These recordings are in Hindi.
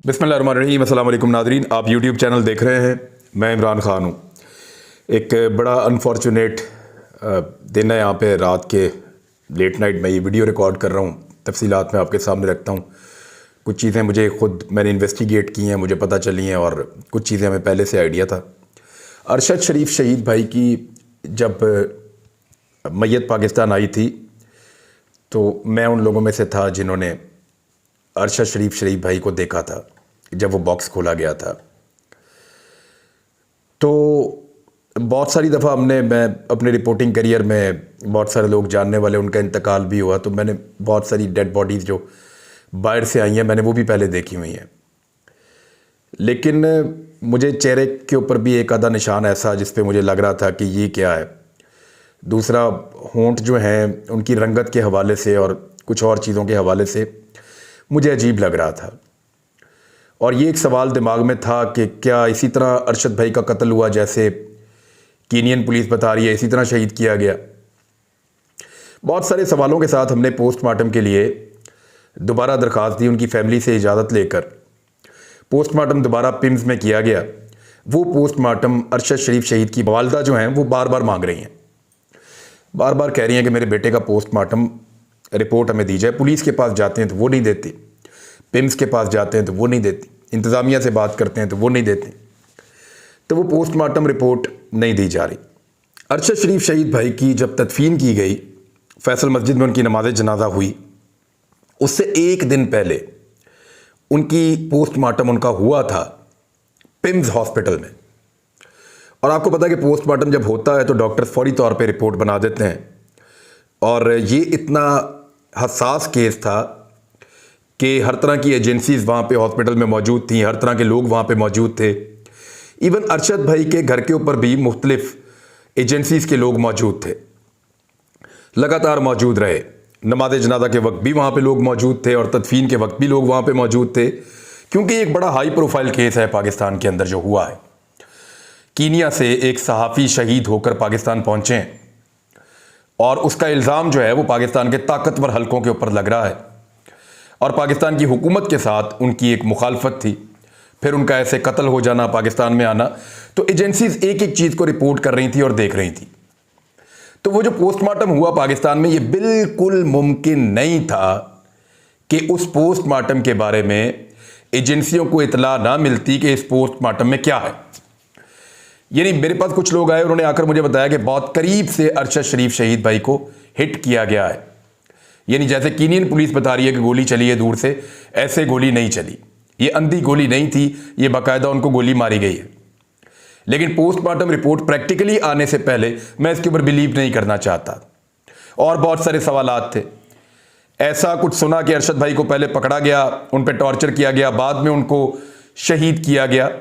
बिस्मिल्लाहिर्रहमानिर्रहीम। अस्सलाम वालेकुम नाज़रीन, आप यूट्यूब चैनल देख रहे हैं। मैं इमरान ख़ान हूँ। एक बड़ा अनफॉर्चुनेट दिन है। यहाँ पे रात के लेट नाइट मैं ये वीडियो रिकॉर्ड कर रहा हूँ। तफसीलात मैं आपके सामने रखता हूँ। कुछ चीज़ें मैंने इन्वेस्टिगेट की हैं, मुझे पता चली हैं, और कुछ चीज़ें हमें पहले से आइडिया था। अरशद शरीफ शहीद भाई की जब मैयत पाकिस्तान आई थी तो मैं उन लोगों में से था जिन्होंने अरशद शरीफ भाई को देखा था जब वो बॉक्स खोला गया था। तो बहुत सारी दफ़ा मैं अपने रिपोर्टिंग करियर में बहुत सारे लोग जानने वाले, उनका इंतकाल भी हुआ, तो मैंने बहुत सारी डेड बॉडीज़ जो बाहर से आई हैं मैंने वो भी पहले देखी हुई हैं। लेकिन मुझे चेहरे के ऊपर भी एक आधा निशान ऐसा जिस पे मुझे लग रहा था कि ये क्या है। दूसरा, होंठ जो हैं उनकी रंगत के हवाले से और कुछ और चीज़ों के हवाले से मुझे अजीब लग रहा था। और ये एक सवाल दिमाग में था कि क्या इसी तरह अरशद भाई का कत्ल हुआ जैसे कीनियन पुलिस बता रही है, इसी तरह शहीद किया गया। बहुत सारे सवालों के साथ हमने पोस्टमार्टम के लिए दोबारा दरख्वास्त दी। उनकी फैमिली से इजाज़त लेकर पोस्टमार्टम दोबारा पिम्स में किया गया। वो पोस्टमार्टम अरशद शरीफ शहीद की वालदा जो हैं वो बार बार मांग रही हैं, बार बार कह रही हैं कि मेरे बेटे का पोस्टमार्टम रिपोर्ट हमें दी जाए। पुलिस के पास जाते हैं तो वो नहीं देती, पिम्स के पास जाते हैं तो वो नहीं देती, इंतज़ामिया से बात करते हैं तो वो नहीं देते, तो वो पोस्टमार्टम रिपोर्ट नहीं दी जा रही। अरशद शरीफ शहीद भाई की जब तदफीन की गई, फैसल मस्जिद में उनकी नमाज जनाजा हुई, उससे एक दिन पहले उनकी पोस्टमार्टम उनका हुआ था पिम्स हॉस्पिटल में। और आपको पता है कि पोस्टमार्टम जब होता है तो डॉक्टर फौरी तौर पे रिपोर्ट बना देते हैं। और ये इतना हसास केस था कि हर तरह की एजेंसीज़ वहाँ पे हॉस्पिटल में मौजूद थी, हर तरह के लोग वहाँ पे मौजूद थे। इवन अरशद भाई के घर के ऊपर भी मुख्तलिफ एजेंसीज़ के लोग मौजूद थे, लगातार मौजूद रहे। नमाज जनाजा के वक्त भी वहाँ पे लोग मौजूद थे और तदफीन के वक्त भी लोग वहाँ पे मौजूद थे, क्योंकि एक बड़ा हाई प्रोफाइल केस है पाकिस्तान के अंदर जो हुआ है। कीनिया से एक सहाफ़ी शहीद होकर पाकिस्तान पहुँचे हैं और उसका इल्ज़ाम जो है वो पाकिस्तान के ताकतवर हलकों के ऊपर लग रहा है। और पाकिस्तान की हुकूमत के साथ उनकी एक मुखालफत थी, फिर उनका ऐसे कत्ल हो जाना, पाकिस्तान में आना, तो एजेंसीज एक एक चीज़ को रिपोर्ट कर रही थी और देख रही थी। तो वो जो पोस्टमार्टम हुआ पाकिस्तान में, ये बिल्कुल मुमकिन नहीं था कि उस पोस्टमार्टम के बारे में एजेंसियों को इतला ना मिलती कि इस पोस्टमार्टम में क्या है। यानी मेरे पास कुछ लोग आए, उन्होंने आकर मुझे बताया कि बहुत करीब से अरशद शरीफ शहीद भाई को हिट किया गया है। यानी जैसे कीनियन पुलिस बता रही है कि गोली चली है दूर से, ऐसे गोली नहीं चली। ये अंधी गोली नहीं थी, ये बाकायदा उनको गोली मारी गई है। लेकिन पोस्टमार्टम रिपोर्ट प्रैक्टिकली आने से पहले मैं इसके ऊपर बिलीव नहीं करना चाहता। और बहुत सारे सवालात थे। ऐसा कुछ सुना कि अरशद भाई को पहले पकड़ा गया, उन पर टॉर्चर किया गया, बाद में उनको शहीद किया गया।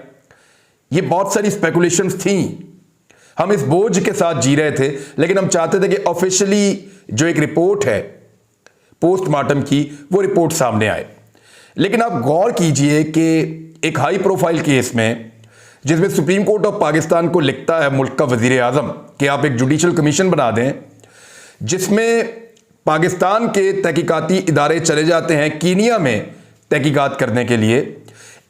ये बहुत सारी स्पेकुलेशंस थी। हम इस बोझ के साथ जी रहे थे, लेकिन हम चाहते थे कि ऑफिशियली जो एक रिपोर्ट है पोस्टमार्टम की, वो रिपोर्ट सामने आए। लेकिन आप गौर कीजिए कि एक हाई प्रोफाइल केस में, जिसमें सुप्रीम कोर्ट ऑफ पाकिस्तान को लिखता है मुल्क का वजीर आजम कि आप एक जुडिशल कमीशन बना दें, जिसमें पाकिस्तान के तहकीकाती इदारे चले जाते हैं कीनिया में तहकीकात करने के लिए,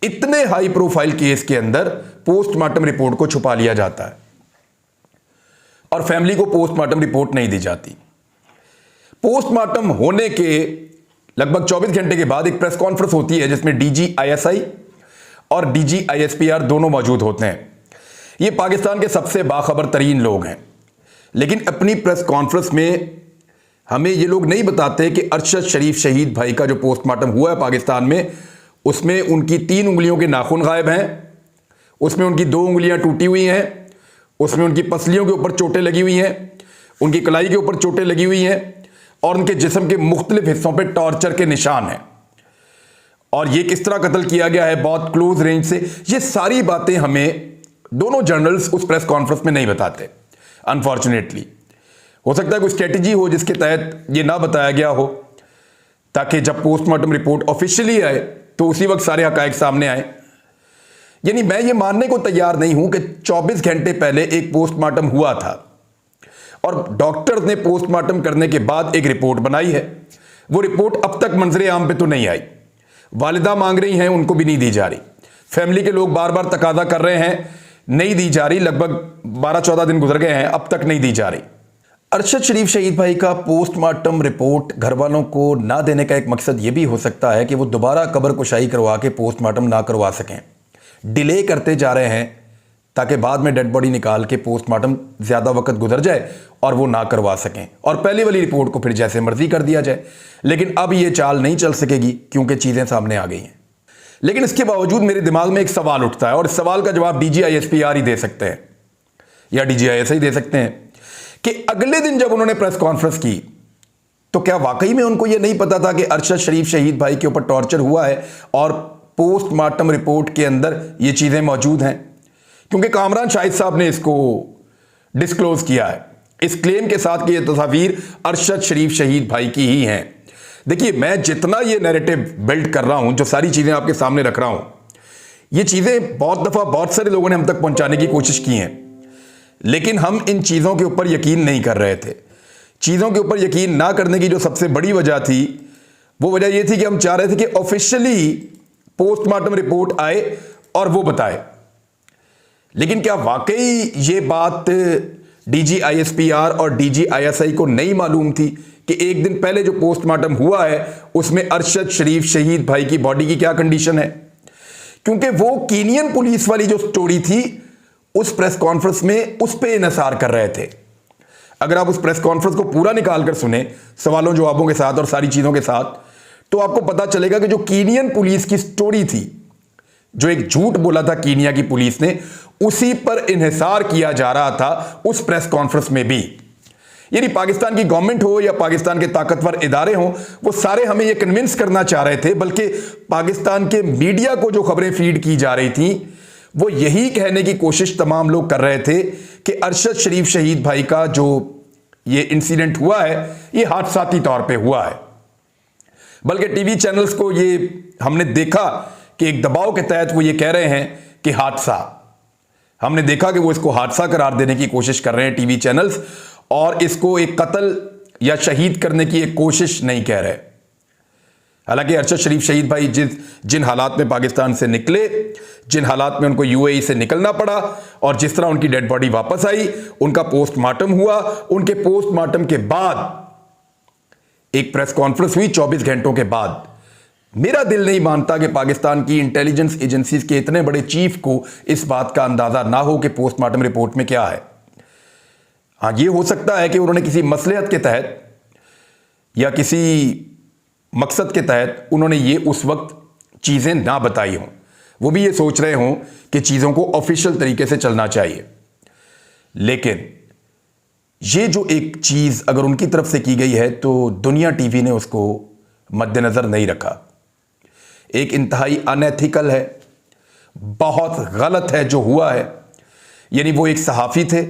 इतने हाई प्रोफाइल केस के अंदर पोस्टमार्टम रिपोर्ट को छुपा लिया जाता है और फैमिली को पोस्टमार्टम रिपोर्ट नहीं दी जाती। पोस्टमार्टम होने के लगभग 24 घंटे के बाद एक प्रेस कॉन्फ्रेंस होती है जिसमें डीजी आईएसआई और डीजी आईएसपीआर दोनों मौजूद होते हैं। ये पाकिस्तान के सबसे बाखबर तरीन लोग हैं, लेकिन अपनी प्रेस कॉन्फ्रेंस में हमें ये लोग नहीं बताते कि अरशद शरीफ शहीद भाई का जो पोस्टमार्टम हुआ है पाकिस्तान में, उसमें उनकी 3 उंगलियों के नाखून गायब हैं, उसमें उनकी 2 उंगलियां टूटी हुई हैं, उसमें उनकी पसलियों के ऊपर चोटें लगी हुई हैं, उनकी कलाई के ऊपर चोटें लगी हुई हैं, और उनके जिस्म के मुख्तलिफ हिस्सों पर टॉर्चर के निशान हैं। और ये किस तरह कत्ल किया गया है बहुत क्लोज रेंज से, ये सारी बातें हमें दोनों जर्नल्स उस प्रेस कॉन्फ्रेंस में नहीं बताते। अनफॉर्चुनेटली हो सकता है कोई स्ट्रेटजी हो जिसके तहत ये ना बताया गया हो, ताकि जब पोस्टमार्टम रिपोर्ट ऑफिशियली आए तो उसी वक्त सारे हकायक सामने आए। यानी मैं ये मानने को तैयार नहीं हूं कि 24 घंटे पहले एक पोस्टमार्टम हुआ था और डॉक्टर ने पोस्टमार्टम करने के बाद एक रिपोर्ट बनाई है। वो रिपोर्ट अब तक मंजरे आम पे तो नहीं आई। वालिदा मांग रही हैं, उनको भी नहीं दी जा रही। फैमिली के लोग बार बार तकादा कर रहे हैं, नहीं दी जा रही। लगभग 12-14 दिन गुजर गए हैं, अब तक नहीं दी जा रही। अरशद शरीफ शहीद भाई का पोस्टमार्टम रिपोर्ट घर वालों को ना देने का एक मकसद ये भी हो सकता है कि वो दोबारा कब्र कुशाई करवा के पोस्टमार्टम ना करवा सकें। डिले करते जा रहे हैं ताकि बाद में डेड बॉडी निकाल के पोस्टमार्टम ज़्यादा वक्त गुजर जाए और वो ना करवा सकें, और पहली वाली रिपोर्ट को फिर जैसे मर्जी कर दिया जाए। लेकिन अब ये चाल नहीं चल सकेगी क्योंकि चीज़ें सामने आ गई हैं। लेकिन इसके बावजूद मेरे दिमाग में एक सवाल उठता है, और इस सवाल का जवाब DGISPR ही दे सकते हैं या DGIS ही दे सकते हैं, कि अगले दिन जब उन्होंने प्रेस कॉन्फ्रेंस की तो क्या वाकई में उनको यह नहीं पता था कि अरशद शरीफ शहीद भाई के ऊपर टॉर्चर हुआ है और पोस्टमार्टम रिपोर्ट के अंदर ये चीज़ें मौजूद हैं? क्योंकि कामरान शाहिद साहब ने इसको डिस्क्लोज किया है इस क्लेम के साथ कि ये तस्वीर अरशद शरीफ शहीद भाई की ही हैं। देखिए, मैं जितना ये नैरेटिव बिल्ड कर रहा हूं, जो सारी चीज़ें आपके सामने रख रहा हूं, ये चीज़ें बहुत दफ़ा बहुत सारे लोगों ने हम तक पहुंचाने की कोशिश की हैं, लेकिन हम इन चीज़ों के ऊपर यकीन नहीं कर रहे थे। चीज़ों के ऊपर यकीन ना करने की जो सबसे बड़ी वजह थी, वो वजह ये थी कि हम चाह रहे थे कि ऑफिशियली पोस्टमार्टम रिपोर्ट आए और वो बताए। लेकिन क्या वाकई ये बात DGISPR और DGISI को नहीं मालूम थी कि एक दिन पहले जो पोस्टमार्टम हुआ है उसमें अरशद शरीफ शहीद भाई की बॉडी की क्या कंडीशन है? क्योंकि वो कीनियन पुलिस वाली जो स्टोरी थी उस प्रेस कॉन्फ्रेंस में उस पे इन्हिसार कर रहे थे। अगर आप उस प्रेस कॉन्फ्रेंस को पूरा निकाल कर सुने, सवालों जवाबों के साथ और सारी चीज़ों के साथ, तो आपको पता चलेगा कि जो कीनियन पुलिस की स्टोरी थी, जो एक झूठ बोला था कीनिया की पुलिस ने, उसी पर इन्हिसार किया जा रहा था उस प्रेस कॉन्फ्रेंस में भी। यानी पाकिस्तान की गवर्नमेंट हो या पाकिस्तान के ताकतवर इदारे हों, वो सारे हमें ये कन्विंस करना चाह रहे थे, बल्कि पाकिस्तान के मीडिया को जो खबरें फीड की जा रही थी वो यही कहने की कोशिश तमाम लोग कर रहे थे कि अरशद शरीफ शहीद भाई का जो ये इंसिडेंट हुआ है ये हादसाती तौर पे हुआ है। बल्कि टीवी चैनल्स को ये हमने देखा कि एक दबाव के तहत वो ये कह रहे हैं कि हादसा, हमने देखा कि वो इसको हादसा करार देने की कोशिश कर रहे हैं टीवी चैनल्स, और इसको एक कत्ल या शहीद करने की एक कोशिश नहीं कह रहे। हालांकि अरशद शरीफ शहीद भाई जिन हालात में पाकिस्तान से निकले, जिन हालात में उनको UAE से निकलना पड़ा, और जिस तरह उनकी डेड बॉडी वापस आई, उनका पोस्टमार्टम हुआ, उनके पोस्टमार्टम के बाद एक प्रेस कॉन्फ्रेंस हुई 24 घंटों के बाद। मेरा दिल नहीं मानता कि पाकिस्तान की इंटेलिजेंस एजेंसीज के इतने बड़े चीफ को इस बात का अंदाजा ना हो कि पोस्टमार्टम रिपोर्ट में क्या है। हाँ, ये हो सकता है कि उन्होंने किसी मसलहत के तहत या किसी मकसद के तहत उन्होंने ये उस वक्त चीज़ें ना बताई हों, वो भी ये सोच रहे हों कि चीज़ों को ऑफिशियल तरीके से चलना चाहिए। लेकिन ये जो एक चीज़ अगर उनकी तरफ से की गई है तो दुनिया टीवी ने उसको मद्देनज़र नहीं रखा। एक इंतहाई अनएथिकल है, बहुत गलत है जो हुआ है। यानी वो एक सहाफ़ी थे,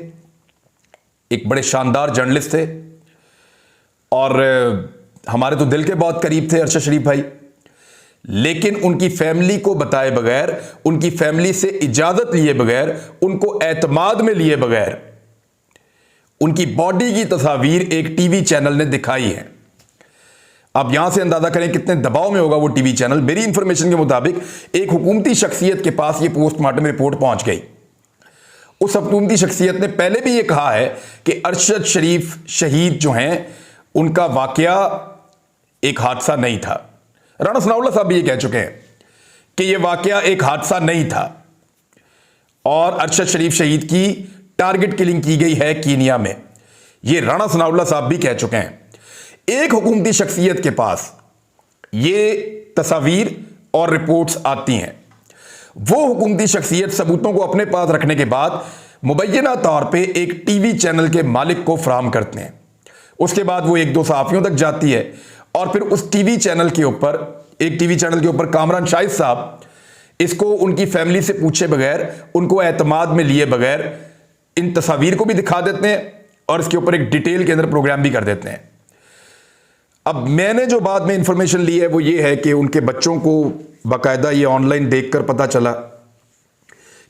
एक बड़े शानदार जर्नलिस्ट थे, और हमारे तो दिल के बहुत करीब थे अरशद शरीफ भाई, लेकिन उनकी फैमिली को बताए बगैर, उनकी फैमिली से इजाज़त लिए बगैर, उनको एतमाद में लिए बगैर उनकी बॉडी की तस्वीर एक टीवी चैनल ने दिखाई है। आप यहां से अंदाजा करें कितने दबाव में होगा वो टीवी चैनल। मेरी इंफॉर्मेशन के मुताबिक एक हुकूमती शख्सियत के पास ये पोस्टमार्टम रिपोर्ट पहुंच गई। उस हुकूमती शख्सियत ने पहले भी ये कहा है कि अरशद शरीफ शहीद जो हैं उनका वाकया एक हादसा नहीं था। राणा सनाउल्लाह साहब भी ये कह चुके हैं कि ये वाकया एक हादसा नहीं था, और अरशद शरीफ शहीद की टारगेट किलिंग की गई है कीनिया में। ये राणा सनाउल्लाह साहब भी कह चुके हैं। एक हुकूमती शख्सियत के पास ये तस्वीर और रिपोर्ट्स आती हैं, वो हुकूमती शख्सियत सबूतों को अपने पास रखने के बाद मुबैना तौर पे एक टीवी चैनल के मालिक को फराहम करते हैं। उसके बाद वो एक दो सहाफ़ियों तक जाती है, और फिर उस टीवी चैनल के ऊपर, एक टीवी चैनल के ऊपर कामरान शाहिद साहब इसको उनकी फैमिली से पूछे बगैर, उनको एतमाद में लिए बगैर इन तस्वीर को भी दिखा देते हैं, और इसके ऊपर एक डिटेल के अंदर प्रोग्राम भी कर देते हैं। अब मैंने जो बाद में इंफॉर्मेशन ली है वो ये है कि उनके बच्चों को बाकायदा ये ऑनलाइन देखकर पता चला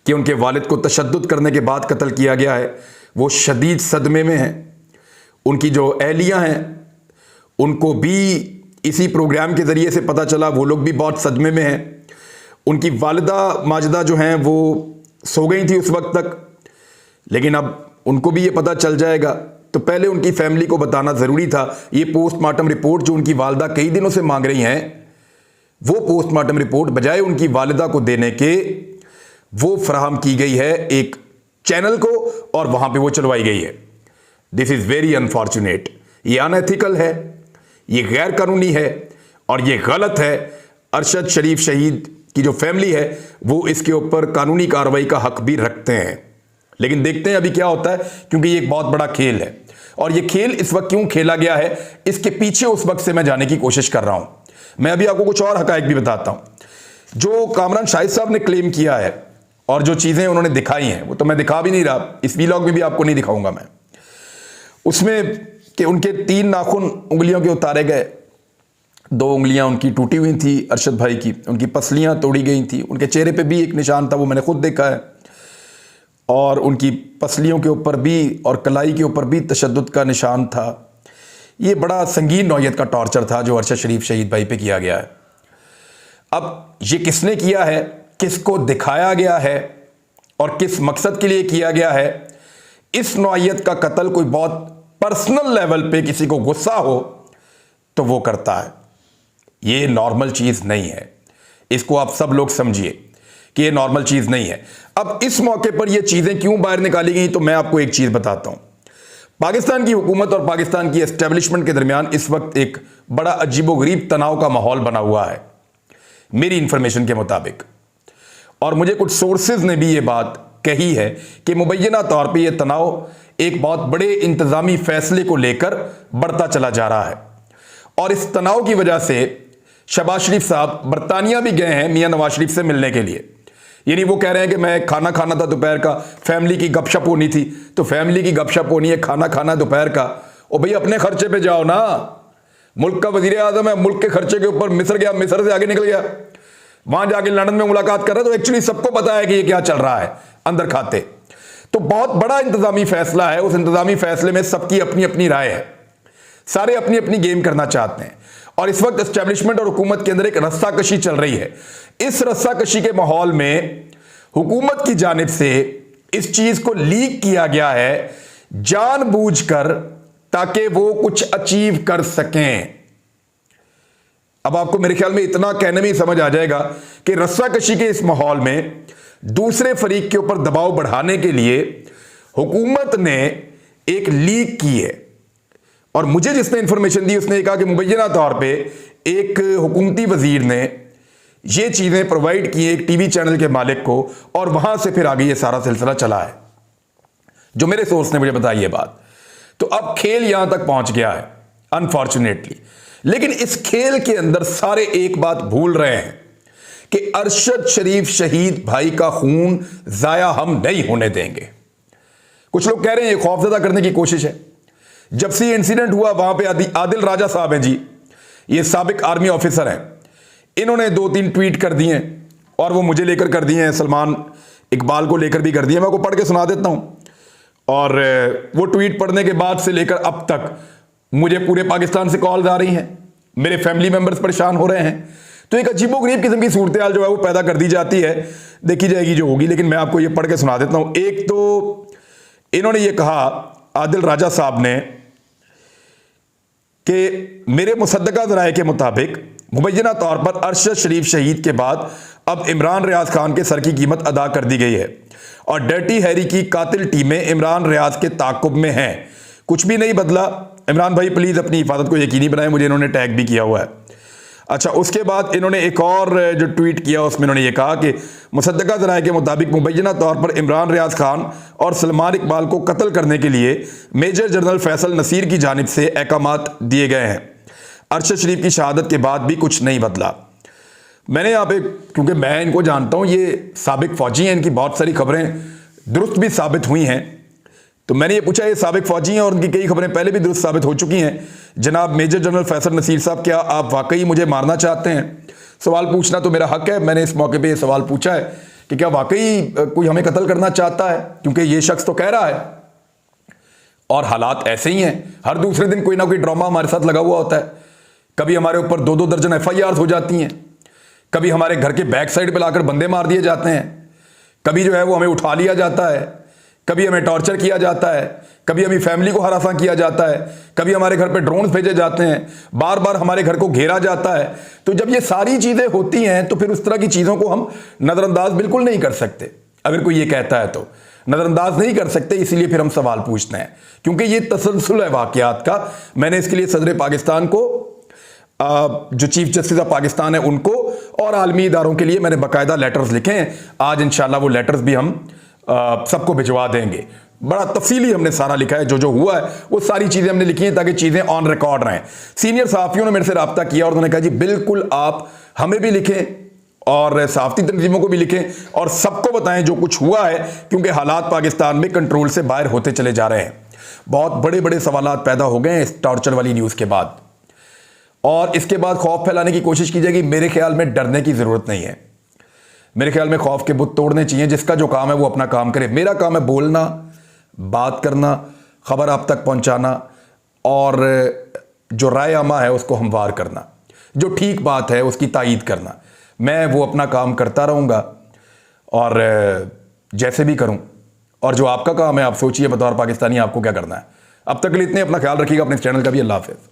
कि उनके वालिद को तशद्दुद करने के बाद कत्ल किया गया है। वो शदीद सदमे में हैं। उनकी जो अहलियाँ हैं उनको भी इसी प्रोग्राम के ज़रिए से पता चला, वो लोग भी बहुत सदमे में हैं। उनकी वालिदा माजिदा जो हैं वो सो गई थी उस वक्त तक, लेकिन अब उनको भी ये पता चल जाएगा, तो पहले उनकी फैमिली को बताना ज़रूरी था। ये पोस्टमार्टम रिपोर्ट जो उनकी वालिदा कई दिनों से मांग रही हैं, वो पोस्टमार्टम रिपोर्ट बजाय उनकी वालिदा को देने के वो फराहम की गई है एक चैनल को, और वहाँ पे वो चलवाई गई है। This is very unfortunate. ये अनएथिकल है, ये गैर कानूनी है और ये गलत है। अरशद शरीफ शहीद की जो फैमिली है वो इसके ऊपर कानूनी कार्रवाई का हक भी रखते हैं। लेकिन देखते हैं अभी क्या होता है, क्योंकि ये एक बहुत बड़ा खेल है, और ये खेल इस वक्त क्यों खेला गया है, इसके पीछे उस वक्त से मैं जाने की कोशिश कर रहा हूं। मैं अभी आपको कुछ और हकायक भी बताता हूं। जो कामरान शाहिद साहब ने क्लेम किया है और जो चीज़ें उन्होंने दिखाई हैं, वो तो मैं दिखा भी नहीं रहा, इस वीलॉग में भी आपको नहीं दिखाऊंगा मैं। उसमें कि उनके 3 नाखून उंगलियों के उतारे गए, 2 उंगलियां उनकी टूटी हुई थी अरशद भाई की, उनकी पसलियां तोड़ी गई थी, उनके चेहरे पे भी एक निशान था, वो मैंने खुद देखा है, और उनकी पसलियों के ऊपर भी और कलाई के ऊपर भी तशद्दुद का निशान था। ये बड़ा संगीन नौयत का टॉर्चर था जो अरशद शरीफ शहीद भाई पे किया गया है। अब ये किसने किया है, किसको दिखाया गया है और किस मकसद के लिए किया गया है, इस नौयत का कत्ल कोई बहुत पर्सनल लेवल पे किसी को गुस्सा हो तो वो करता है। ये नॉर्मल चीज़ नहीं है, इसको आप सब लोग समझिए कि ये नॉर्मल चीज़ नहीं है। अब इस मौके पर ये चीज़ें क्यों बाहर निकाली गई, तो मैं आपको एक चीज़ बताता हूं। पाकिस्तान की हुकूमत और पाकिस्तान की एस्टेब्लिशमेंट के दरमियान इस वक्त एक बड़ा अजीबोगरीब तनाव का माहौल बना हुआ है मेरी इंफॉर्मेशन के मुताबिक, और मुझे कुछ सोर्सेज ने भी ये बात कही है कि मुबैना तौर पे ये तनाव एक बहुत बड़े इंतजामी फैसले को लेकर बढ़ता चला जा रहा है, और इस तनाव की वजह से शहबाज शरीफ साहब बरतानिया भी गए हैं मियां नवाज शरीफ से मिलने के लिए। यानी वो कह रहे हैं कि मैं खाना खाना था दोपहर का, फैमिली की गपशप होनी थी, तो फैमिली की गपशप होनी है, खाना खाना दोपहर का। ओ भाई अपने खर्चे पे जाओ ना, मुल्क का वजीर आजम है, मुल्क के खर्चे के ऊपर मिस्र गया, मिस्र से आगे निकल गया, वहां जाके लंदन में मुलाकात कर रहा है, तो एक्चुअली सबको पता है कि ये क्या चल रहा है अंदर खाते। तो बहुत बड़ा इंतजामी फैसला है, उस इंतजामी फैसले में सबकी अपनी अपनी राय है, सारे अपनी अपनी गेम करना चाहते हैं, और इस वक्त एस्टेब्लिशमेंट और हुकूमत के अंदर एक रस्साकशी चल रही है। इस रस्साकशी के माहौल में हुकूमत की जानिब से इस चीज को लीक किया गया है जानबूझकर, ताकि वो कुछ अचीव कर सकें। अब आपको मेरे ख्याल में इतना कहने में ही समझ आ जाएगा कि रस्साकशी के इस माहौल में दूसरे फरीक के ऊपर दबाव बढ़ाने के लिए हुकूमत ने एक लीक की है, और मुझे जिसने इंफॉर्मेशन दी उसने कहा कि मुबैना तौर पे एक हुकूमती वजीर ने ये चीज़ें प्रोवाइड की एक टीवी चैनल के मालिक को, और वहां से फिर आगे ये सारा सिलसिला चला है, जो मेरे सोर्स ने मुझे बताई ये बात। तो अब खेल यहां तक पहुंच गया है अनफॉर्चुनेटली। लेकिन इस खेल के अंदर सारे एक बात भूल रहे हैं कि अरशद शरीफ शहीद भाई का खून जाया हम नहीं होने देंगे। कुछ लोग कह रहे हैं ये खौफजदा करने की कोशिश है। जब से ये इंसिडेंट हुआ वहां पे आदिल राजा साहब हैं जी, ये साबिक आर्मी ऑफिसर हैं, इन्होंने 2-3 ट्वीट कर दिए, और वो मुझे लेकर कर दिए हैं, सलमान इकबाल को लेकर भी कर दिए। मैं आपको पढ़ के सुना देता हूं। और वो ट्वीट पढ़ने के बाद से लेकर अब तक मुझे पूरे पाकिस्तान से कॉल्स आ रही हैं, मेरे फैमिली मेंबर्स परेशान हो रहे हैं। तो एक अजीबोगरीब किस्म की सूरत हाल जो है वो पैदा कर दी जाती है, देखी जाएगी जो होगी। लेकिन मैं आपको ये पढ़ के सुना देता हूं। एक तो इन्होंने ये कहा आदिल राजा साहब ने कि मेरे मुसद्दका ज़राए के मुताबिक मुबैना तौर पर अरशद शरीफ शहीद के बाद अब इमरान रियाज खान के सर की कीमत अदा कर दी गई है, और डर्टी हैरी की कातिल टीमें इमरान रियाज के ताक़ुब में हैं। कुछ भी नहीं बदला। इमरान भाई प्लीज़ अपनी हिफाजत को यकीनी बनाएं, मुझे इन्होंने टैग भी किया हुआ है। अच्छा, उसके बाद इन्होंने एक और जो ट्वीट किया उसमें इन्होंने ये कहा कि मुसद्दका ज़राए के मुताबिक मुबैना तौर पर इमरान रियाज खान और सलमान इकबाल को कत्ल करने के लिए मेजर जनरल फैसल नसीर की जानिब से अहकामात दिए गए हैं। अरशद शरीफ की शहादत के बाद भी कुछ नहीं बदला। मैंने यहाँ पे, क्योंकि मैं इनको जानता हूँ, ये साबिक फौजी हैं, इनकी बहुत सारी खबरें दुरुस्त भी साबित हुई हैं, तो मैंने ये पूछा ये साबिक फौजी हैं और उनकी कई खबरें पहले भी दुरुस्त साबित हो चुकी हैं। जनाब मेजर जनरल फैसल नसीर साहब, क्या आप वाकई मुझे मारना चाहते हैं? सवाल पूछना तो मेरा हक है। मैंने इस मौके पे ये सवाल पूछा है कि क्या वाकई कोई हमें कत्ल करना चाहता है, क्योंकि ये शख्स तो कह रहा है, और हालात ऐसे ही हैं। हर दूसरे दिन कोई ना कोई ड्रामा हमारे साथ लगा हुआ होता है कभी हमारे ऊपर 2-2 दर्जन FIRs हो जाती हैं, कभी हमारे घर के बैक साइड पे लाकर बंदे मार दिए जाते हैं, कभी जो है वो हमें उठा लिया जाता है, कभी हमें टॉर्चर किया जाता है, कभी हमें फैमिली को हरासा किया जाता है, कभी हमारे घर पे ड्रोन्स भेजे जाते हैं, बार बार हमारे घर को घेरा जाता है। तो जब ये सारी चीज़ें होती हैं तो फिर उस तरह की चीज़ों को हम नज़रअंदाज बिल्कुल नहीं कर सकते। अगर कोई ये कहता है तो नज़रअंदाज नहीं कर सकते, इसीलिए फिर हम सवाल पूछते हैं, क्योंकि ये तसलसल है वाक़यात का। मैंने इसके लिए सदर पाकिस्तान को, जो चीफ जस्टिस ऑफ पाकिस्तान है उनको, और आलमी इदारों के लिए मैंने बाकायदा लेटर्स लिखे हैं। आज इंशाल्लाह वो लेटर्स भी हम सबको भिजवा देंगे। बड़ा तफसीली हमने सारा लिखा है, जो जो हुआ है वो सारी चीज़ें हमने लिखी हैं ताकि चीज़ें ऑन रिकॉर्ड रहें। सीनियर सहाफ़ियों ने मेरे से रब्ता किया और उन्होंने कहा जी बिल्कुल आप हमें भी लिखें और सहाफ़ती तंजीमों को भी लिखें और सबको बताएं जो कुछ हुआ है, क्योंकि हालात पाकिस्तान में कंट्रोल से बाहर होते चले जा रहे हैं। बहुत बड़े बड़े सवालात पैदा हो गए हैं इस टॉर्चर वाली न्यूज़ के बाद, और इसके बाद खौफ फैलाने की कोशिश की जाएगी। मेरे ख्याल में डरने की ज़रूरत नहीं है। मेरे ख्याल में खौफ के बुत तोड़ने चाहिए। जिसका जो काम है वो अपना काम करे। मेरा काम है बोलना, बात करना, खबर आप तक पहुंचाना, और जो राय आमा है उसको हमवार करना, जो ठीक बात है उसकी तायीद करना। मैं वो अपना काम करता रहूँगा और जैसे भी करूँ। और जो आपका काम है आप सोचिए बतौर पाकिस्तानी आपको क्या करना है। अब तक के लिए इतने, अपना ख्याल रखिएगा, अपने चैनल का भी। अल्लाह हाफ़िज़।